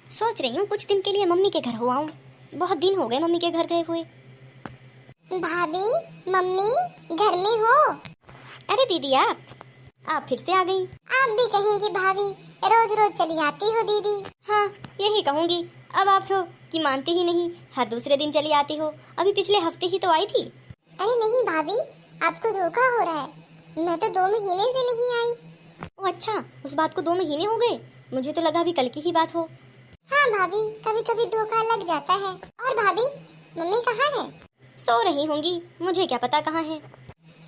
सोच रही हूँ कुछ दिन के लिए मम्मी के घर हो आऊँ। बहुत दिन हो गए मम्मी के घर गए हुए। भाभी, मम्मी घर में हो? अरे दीदी आप फिर से आ गई। आप भी कहेंगी भाभी, रोज रोज चली आती हो दीदी। हाँ यही कहूँगी। अब आप हो कि मानती ही नहीं, हर दूसरे दिन चली आती हो। अभी पिछले हफ्ते ही तो आई थी। अरे नहीं भाभी, आपको धोखा हो रहा है। मैं तो 2 महीने से नहीं आई। ओ अच्छा, उस बात को 2 महीने हो गए। मुझे तो लगा अभी कल की ही बात हो। हाँ भाभी, कभी कभी धोखा लग जाता है। और भाभी, मम्मी कहाँ है? सो रही होंगी, मुझे क्या पता कहाँ है।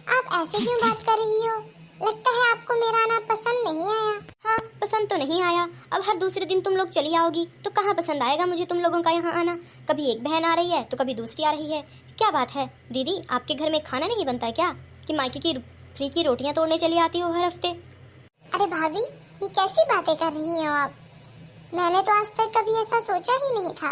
आप ऐसे क्यों बात कर रही हो? लगता है आपको मेरा आना पसंद नहीं आया। हाँ पसंद तो नहीं आया। अब हर दूसरे दिन तुम लोग चली आओगी तो कहाँ पसंद आएगा मुझे तुम लोगों का यहाँ आना। कभी एक बहन आ रही है तो कभी दूसरी आ रही है। क्या बात है दीदी, आपके घर में खाना नहीं बनता है क्या कि मायके की फ्री की रोटियां तोड़ने चली आती हो हर हफ्ते? अरे भाभी, ये कैसी बातें कर रही हो आप? मैंने तो आज तक कभी ऐसा सोचा ही नहीं था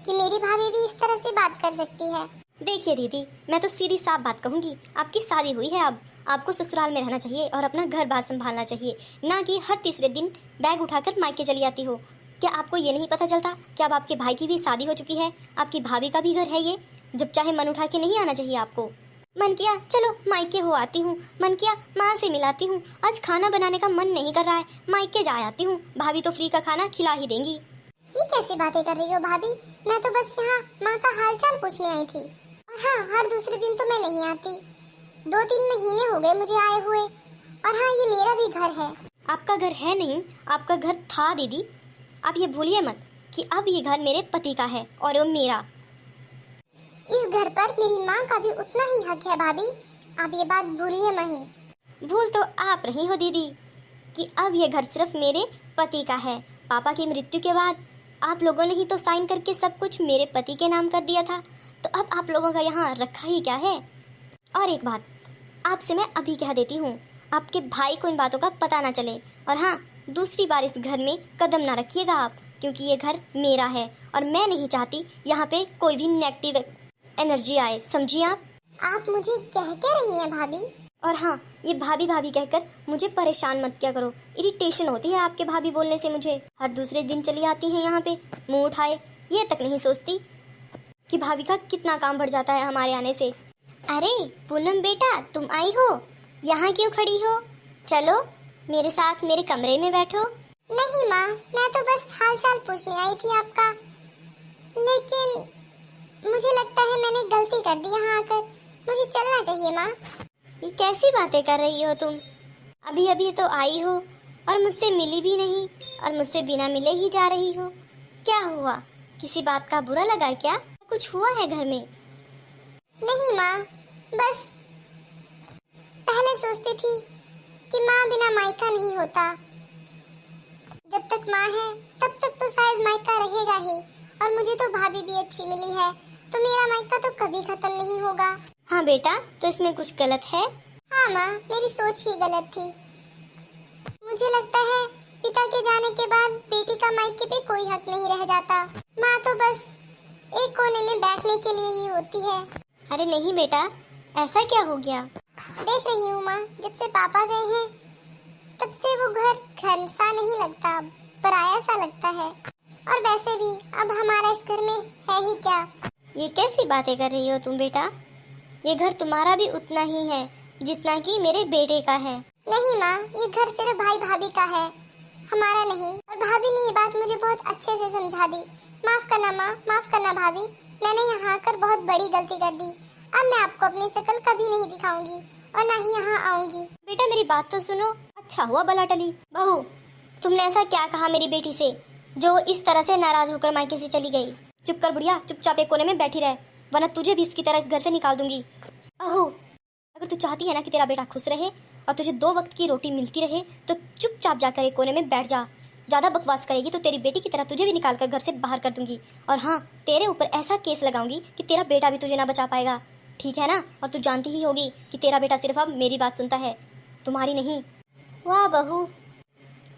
कि मेरी भाभी भी इस तरह से बात कर सकती है। देखिए दीदी, मैं तो सीधी साफ बात कहूंगी। आपकी शादी हुई है, अब आपको ससुराल में रहना चाहिए और अपना घर बार संभालना चाहिए, ना कि हर तीसरे दिन बैग उठाकर मायके चली आती हो। क्या आपको ये नहीं पता चलता कि अब आपके भाई की भी शादी हो चुकी है, आपकी भाभी का भी घर है ये? जब चाहे मन उठा के नहीं आना चाहिए आपको। मन किया चलो मायके हो आती हूँ, मन किया माँ से मिलाती हूँ। आज खाना बनाने का मन नहीं कर रहा है, मायके जा आती हूँ, भाभी तो फ्री का खाना खिला ही देंगी। ये कैसी बातें कर रही हो भाभी? मैं तो बस यहाँ माँ का हालचाल पूछने आई थी। और हाँ, हर दूसरे दिन तो मैं नहीं आती। 2-3 महीने हो गए मुझे आए हुए। और हाँ, ये मेरा भी घर है। आपका घर है नहीं, आपका घर था दीदी। आप ये भूलिए मत कि अब ये घर मेरे पति का है और वो मेरा। इस घर पर मेरी माँ का भी उतना ही हक है भाभी। आप ये बात भूलिए नहीं। भूल तो आप रही हो दीदी कि अब ये घर सिर्फ मेरे पति का है। पापा की मृत्यु के बाद आप लोगों ने ही तो साइन करके सब कुछ मेरे पति के नाम कर दिया था, तो अब आप लोगों का यहाँ रखा ही क्या है। और एक बात आपसे मैं अभी कह देती हूँ, आपके भाई को इन बातों का पता ना चले। और हाँ, दूसरी बार इस घर में कदम ना रखिएगा आप, क्योंकि ये घर मेरा है और मैं नहीं चाहती यहाँ पे कोई भी नेगेटिव एनर्जी आए, समझिए आप। आप मुझे कह के रही हैं भाभी? और हाँ, ये भाभी भाभी कहकर मुझे परेशान मत किया करो। इरिटेशन होती है आपके भाभी बोलने से मुझे। हर दूसरे दिन चली आती हैं यहाँ पे मुंह उठाए, ये तक नहीं सोचती कि भाभी का कितना काम बढ़ जाता है हमारे आने से। अरे पूनम बेटा, तुम आई हो? यहाँ क्यों खड़ी हो? चलो मेरे साथ मेरे कमरे में बैठो। नहीं माँ, मैं तो बस हालचाल पूछने आई थी आपका। लेकिन मुझे लगता है मैंने गलती कर दी यहाँ आकर। मुझे चलना चाहिए माँ। ये कैसी बातें कर रही हो तुम? अभी अभी तो आई हो और मुझसे मिली भी नहीं, और मुझसे बिना मिले ही जा रही हो। क्या हुआ? किसी बात का बुरा लगा क्या? कुछ हुआ है घर में? नहीं माँ, बस पहले सोचती थी कि माँ बिना मायका नहीं होता। जब तक माँ है तब तक तो शायद मायका रहेगा ही। और मुझे तो भाभी भी अच्छी मिली है, तो मेरा मायका तो कभी खत्म नहीं होगा। हाँ बेटा, तो इसमें कुछ गलत है? हाँ माँ, मेरी सोच ही गलत थी। मुझे लगता है पिता के जाने के बाद बेटी का मायके पे कोई हक नहीं रह जाता। माँ तो बस एक कोने में बैठने के लिए ही होती है। अरे नहीं बेटा, ऐसा क्या हो गया? देख रही हूँ माँ, जब से पापा गए हैं तब से वो घर सा नहीं लगता, पराया सा लगता है। और वैसे भी अब हमारा इस घर में है ही क्या? ये कैसी बातें कर रही हो तुम बेटा? ये घर तुम्हारा भी उतना ही है जितना कि मेरे बेटे का है। नहीं माँ, ये घर सिर्फ भाई भाभी का है, हमारा नहीं। और भाभी ने ये बात मुझे बहुत अच्छे से समझा दी। माफ करना माँ, माफ करना भाभी। मैंने यहाँ आकर बहुत बड़ी गलती कर दी। अब मैं आपको अपनी शक्ल कभी नहीं दिखाऊंगी और ना ही यहाँ आऊंगी। बेटा मेरी बात तो सुनो। अच्छा हुआ बला टली। बहू, तुमने ऐसा क्या कहा मेरी बेटी से जो इस तरह से नाराज होकर मायके से चली गई? चुप कर बुढ़िया, चुपचाप एक कोने में बैठी रहे, वरना तुझे भी इसकी तरह इस घर से निकाल दूंगी। बहू, अगर तू चाहती है ना कि तेरा बेटा खुश रहे और तुझे 2 वक्त की रोटी मिलती रहे, तो चुपचाप जाकर एक कोने में बैठ जा। ज़्यादा बकवास करेगी तो तेरी बेटी की तरह तुझे भी निकाल कर घर से बाहर कर दूंगी। और हाँ, तेरे ऊपर ऐसा केस लगाऊंगी कि तेरा बेटा भी तुझे ना बचा पाएगा, ठीक है ना? और तू जानती ही होगी कि तेरा बेटा सिर्फ अब मेरी बात सुनता है, तुम्हारी नहीं। वाह बहू,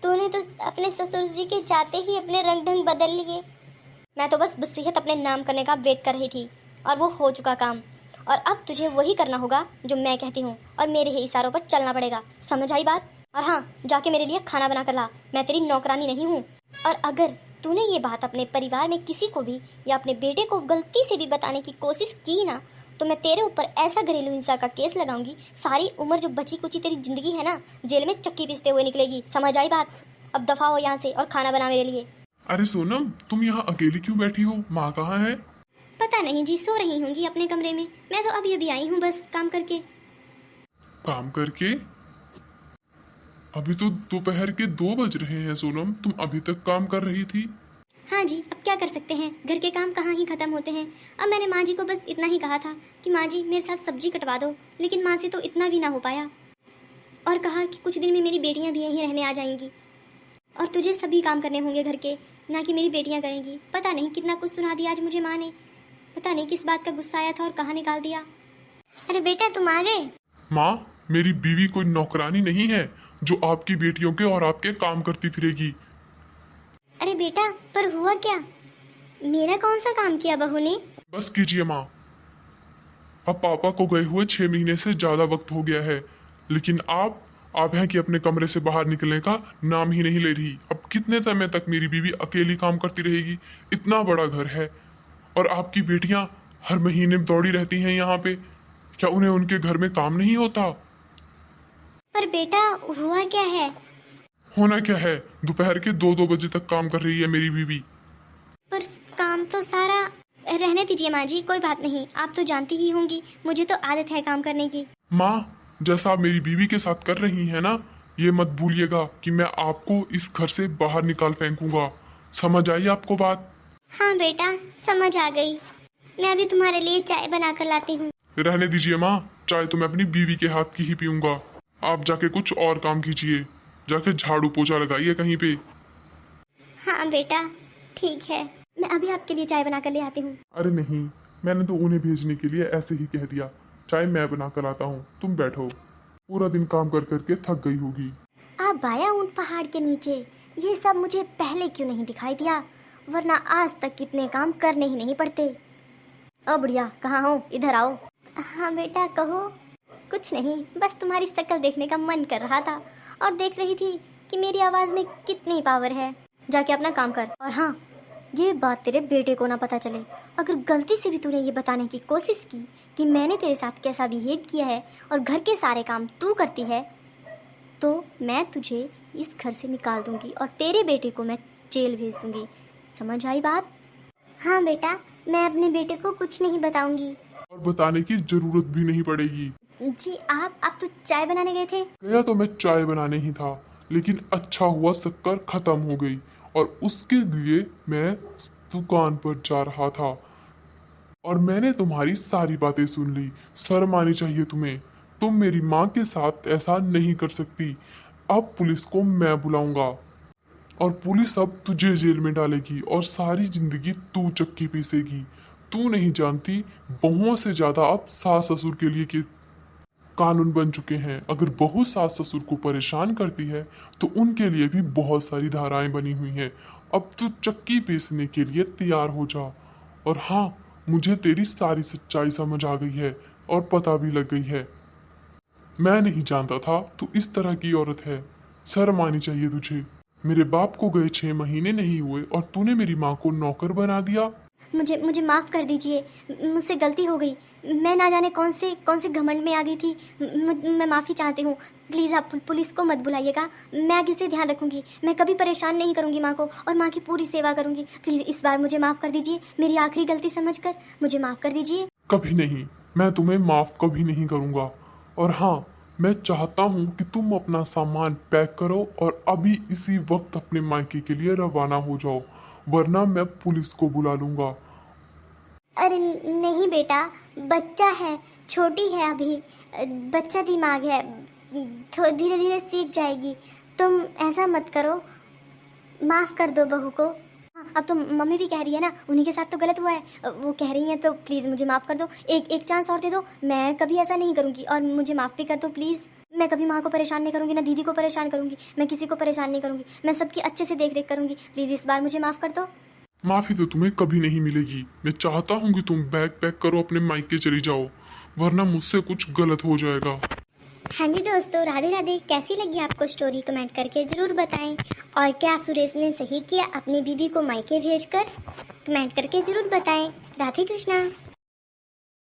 तूने तो अपने ससुर जी के चाहते ही अपने रंग ढंग बदल लिए। मैं तो बस वसीयत अपने नाम करने का वेट कर रही थी और वो हो चुका काम। और अब तुझे वही करना होगा जो मैं कहती हूँ और मेरे ही इशारों पर चलना पड़ेगा, समझ आई बात? और हाँ, जाके मेरे लिए खाना बना कर ला, मैं तेरी नौकरानी नहीं हूँ। और अगर तूने ये बात अपने परिवार में किसी को भी या अपने बेटे को गलती से भी बताने की कोशिश की ना, तो मैं तेरे ऊपर ऐसा घरेलू हिंसा का केस लगाऊंगी, सारी उम्र जो बची कुची तेरी जिंदगी है ना, जेल में चक्की पीसते हुए निकलेगी। समझ आई बात? अब दफा हो यहाँ से और खाना बना मेरे लिए। अरे सोनम, तुम यहाँ अकेली क्यों बैठी हो? माँ कहाँ है? पता नहीं जी, सो रही होंगी अपने कमरे में। मैं तो अभी अभी आई हूँ बस काम करके। काम करके? अभी तो दोपहर के 2 बज रहे हैं सोनम, तुम अभी तक काम कर रही थी? हाँ जी, अब क्या कर सकते हैं, घर के काम कहाँ ही खत्म होते हैं। अब मैंने माँ जी को बस इतना ही कहा था कि माँ जी मेरे साथ सब्जी कटवा दो, लेकिन माँ से तो इतना भी ना हो पाया। और कहा कि कुछ दिन में मेरी बेटियाँ भी यहीं रहने आ जाएंगी और तुझे सभी काम करने होंगे घर के, ना कि मेरी बेटियाँ करेंगी। पता नहीं कितना कुछ सुना दिया आज मुझे माँ ने। पता नहीं किस बात का गुस्सा आया था और कहाँ निकाल दिया। अरे बेटा तुम आ गए? माँ, मेरी बीवी कोई नौकरानी नहीं है जो आपकी बेटियों के और आपके काम करती फिरेगी। अरे बेटा, पर हुआ क्या? मेरा कौन सा काम किया बहू ने? बस कीजिए माँ, अब पापा को गए हुए 6 महीने से ज्यादा वक्त हो गया है, लेकिन आप हैं कि अपने कमरे से बाहर निकलने का नाम ही नहीं ले रही। अब कितने समय तक मेरी बीवी अकेली काम करती रहेगी? इतना बड़ा घर है और आपकी बेटियां हर महीने दौड़ी रहती हैं यहाँ पे। क्या उन्हें उनके घर में काम नहीं होता? पर बेटा हुआ क्या है? होना क्या है, दोपहर के 2-2 बजे तक काम कर रही है मेरी बीवी। पर काम तो सारा। रहने दीजिए माँ जी, कोई बात नहीं। आप तो जानती ही होंगी, मुझे तो आदत है काम करने की। माँ, जैसा आप मेरी बीवी के साथ कर रही हैं ना, ये मत भूलिएगा कि मैं आपको इस घर से बाहर निकाल फेंकूंगा। समझ आई आपको बात? हाँ बेटा, समझ आ गई। मैं अभी तुम्हारे लिए चाय बना कर लाती हूँ। रहने दीजिए माँ, चाय तो मैं अपनी बीवी के हाथ की ही पीऊंगा। आप जाके कुछ और काम कीजिए, जाके झाड़ू पोछा लगाइए कहीं पे। हाँ बेटा ठीक है। मैं अभी आपके लिए चाय बना कर ले आती हूँ। अरे नहीं, मैंने तो उन्हें भेजने के लिए ऐसे ही कह दिया। चाय मैं बना कर आता हूँ, तुम बैठो। पूरा दिन काम कर करके थक गई होगी। आप आया उन पहाड़ के नीचे, ये सब मुझे पहले क्यों नहीं दिखाई दिया, वरना आज तक कितने काम करने ही नहीं पड़ते। ओ बुढ़िया, कहाँ हो? इधर आओ। हाँ बेटा कहो। कुछ नहीं, बस तुम्हारी शक्ल देखने का मन कर रहा था और देख रही थी कि मेरी आवाज में कितनी पावर है। जाके अपना काम कर। और हाँ, ये बात तेरे बेटे को ना पता चले। अगर गलती से भी तूने ये बताने की कोशिश की कि मैंने तेरे साथ कैसा बिहेव किया है और घर के सारे काम तू करती है, तो मैं तुझे इस घर से निकाल दूंगी और तेरे बेटे को मैं जेल भेज दूंगी। समझ आई बात? हाँ बेटा, मैं अपने बेटे को कुछ नहीं बताऊंगी। और बताने की जरूरत भी नहीं पड़ेगी। जी आप तो चाय बनाने गए थे। गया तो मैं चाय बनाने ही था, लेकिन अच्छा हुआ शक्कर खत्म हो गई और उसके लिए मैं दुकान पर जा रहा था और मैंने तुम्हारी सारी बातें सुन ली। शर्म आनी चाहिए तुम्हें। तुम मेरी माँ के साथ ऐसा नहीं कर सकती। अब पुलिस को मैं बुलाऊंगा और पुलिस अब तुझे जेल में डालेगी और सारी जिंदगी तू चक्की पीसेगी। तू नहीं जानती, बहुओं से ज्यादा अब सास ससुर के लिए के कानून बन चुके हैं। अगर बहू सास ससुर को परेशान करती है तो उनके लिए भी बहुत सारी धाराएं बनी हुई हैं। अब तू चक्की पीसने के लिए तैयार हो जा। और हाँ, मुझे तेरी सारी सच्चाई समझ आ गई है और पता भी लग गई है। मैं नहीं जानता था तू इस तरह की औरत है। शर्म आनी चाहिए तुझे। मेरे बाप को गए 6 महीने नहीं हुए और तूने मेरी माँ को नौकर बना दिया। मुझे माफ़ कर दीजिए, मुझसे गलती हो गई। मैं ना जाने कौन से घमंड में आ गई थी। मैं माफ़ी चाहती हूँ। प्लीज़ आप पुलिस को मत बुलाइएगा। मैं आगे से ध्यान रखूँगी। मैं कभी परेशान नहीं करूँगी माँ को और माँ की पूरी सेवा करूँगी। प्लीज़ इस बार मुझे माफ़ कर दीजिए। मेरी आखिरी गलती समझकर मुझे माफ़ कर दीजिए। कभी नहीं, मैं तुम्हें माफ़ कभी नहीं करूँगा। और हाँ, मैं चाहता हूँ कि तुम अपना सामान पैक करो और अभी इसी वक्त अपने मायके के लिए रवाना हो जाओ, वरना मैं पुलिस को बुला लूँगा। अरे नहीं बेटा, बच्चा है, छोटी है अभी, बच्चा दिमाग है, धीरे धीरे सीख जाएगी। तुम ऐसा मत करो, माफ़ कर दो बहू को। हाँ, अब तो मम्मी भी कह रही है ना, उन्हीं के साथ तो गलत हुआ है, वो कह रही हैं, तो प्लीज़ मुझे माफ़ कर दो। एक चांस और दे दो। मैं कभी ऐसा नहीं करूँगी और मुझे माफ़ भी कर दो प्लीज़। मैं कभी माँ को परेशान नहीं करूँगी, ना दीदी को परेशान करूँगी। मैं किसी को परेशान नहीं करूँगी। मैं सबकी अच्छे से देख रेख करूँगी। प्लीज़ इस बार मुझे माफ़ कर दो। माफ़ी तो तुम्हें कभी नहीं मिलेगी। मैं चाहता हूँ कि तुम बैग पैक करो, अपने मायके चली जाओ, वरना मुझसे कुछ गलत हो जाएगा। हाँ जी दोस्तों, राधे राधे। कैसी लगी आपको स्टोरी कमेंट करके ज़रूर बताएं। और क्या सुरेश ने सही किया अपनी बीवी को मायके भेजकर? कमेंट करके ज़रूर बताएं। राधे कृष्णा।